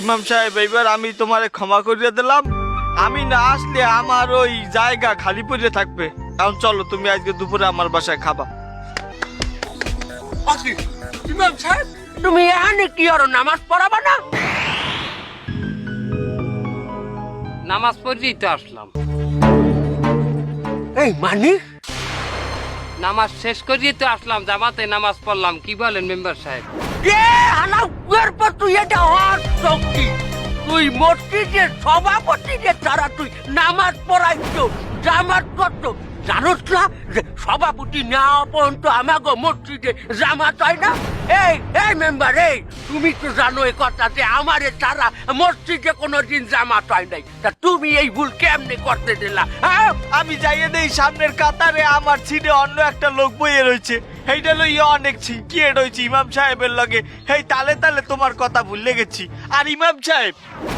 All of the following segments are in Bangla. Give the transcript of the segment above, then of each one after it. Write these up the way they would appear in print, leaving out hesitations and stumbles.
ইমাম সাহেব এইবার আমি তোমারে ক্ষমা করিয়ে দিলাম। আমি না আসলে আমার ওই জায়গা খালি পড়ে থাকবে। এখন চলো, তুমি আজকে দুপুরে আমার বাসায় খাবা। ইমাম সাহেব, তুমি এখানে কি আর নামাজ পড়াবা না? নামাজ পড়েই তো আসলাম। এই মানে নামাজ শেষ করিয়ে তো আসলাম, জামাতে নামাজ পড়লাম। কি বলেন মেম্বার সাহেব? পর তুই এটা হওয়ার শক্তি, তুই মসজিদের সভাপতিদের ছাড়া তুই নামাজ পড়াইছ, জামাত করতো। জানোস না যে সভাপতি না পর্যন্ত আমাকে মসজিদে জামাত হয় না? এই এই মেম্বার, এই তুমি তো জানো এই কথা যে আমারে ছাড়া মসজিদে কোনোদিন জামাত হয় নাই। তা তুমি এই ভুল কেমনে করতে দিলা? হ্যাঁ, আমি যাইয়ে দেই সামনের কাতারে আমার ছিটে অন্য একটা লোক বইয়ে রয়েছে, সেইটা লইয়া অনেক ছিকিয়ে রয়েছে ইমাম সাহেবের লগে। হেই তালে তালে তোমার কথা ভুলে গেছি। আর ইমাম সাহেব,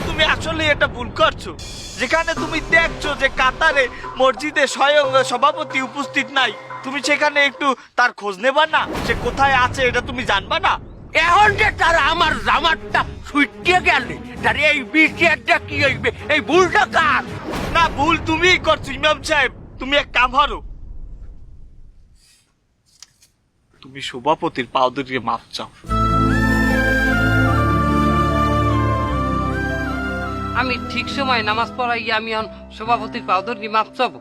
তুমি আসলে এটা ভুল করছো। যেখানে তুমি দেখছো যে কাতারে মসজিদে স্বয়ং সভাপতি উপস্থিত নাই, তুমি সেখানে একটু তার খোঁজ নেবা না? সে কোথায় আছে এটা তুমি জানবা না? এখন যে তারা আমার জামাতটা ছুটিয়ে গেলে, তার এই বিচারটা কি হইবে? এই ভুলটা কার? না, ভুল তুমিই করছো ইমাম সাহেব। তুমি এক কাম করো, তুমি সভাপতির পাও ধরিয়ে মাপ চাও। আমি ঠিক সময় নামাজ পড়াই, আমি এখন সভাপতির পাউদর কি মাপ চাবো?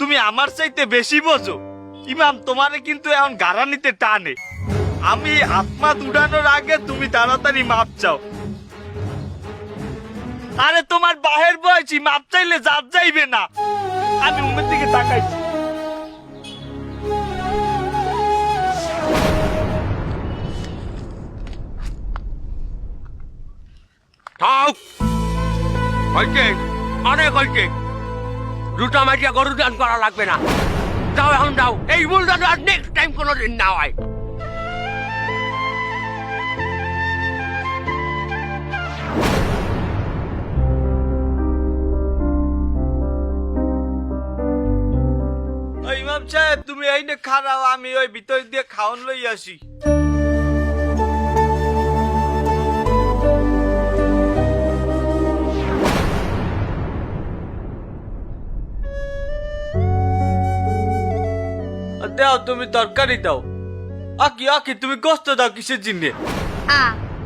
তুমি আমার চাইতে বেশি বোঝো ইমাম। তোমারে কিন্তু এখন গাড়া নিতে টানে। আমি আত্মা উড়ানোর আগে তুমি তাড়াতাড়ি মাপ চাও। আরে তোমার বাহের বয়সী, মাপ চাইলে জাত যাইবে না। আমি উমের দিকে তাকাইছি। থাক, হইছে অনেক হইছে। দুটা মাইয়া গরু দান করা লাগবে না। যাও এখন যাও, এই ভুল যেন আর নেক্সট টাইম কোনোদিন না হয়। ওই ইমাম সাহেব, তুমি এইনে খারাও, আমি ওই ভিতর দিয়ে খাওন লই আসি। দাও, তুমি তরকারি দাও। আকি আকি, তুমি গোস্ত দাও কিসের জিনে?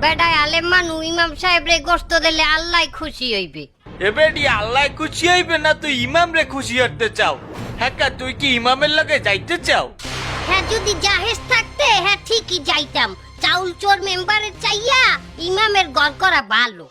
বেটায় আলেম মানু, ইমাম সাহেব রে গোস্ত দিলে আল্লাহ খুশি হইবে। এবেডি আল্লাহ খুশি হইবে না, তুই ইমাম রে খুশি হতে চাও? হ্যাঁ, তুই কি ইমামের লগে যাইতে চাও? হ্যাঁ, যদি জাহেজ থাকতে হ্যাঁ ঠিকই যাইতাম। চাউল চোর মেম্বারের চাইয়া ইমামের গড় করা ভালো।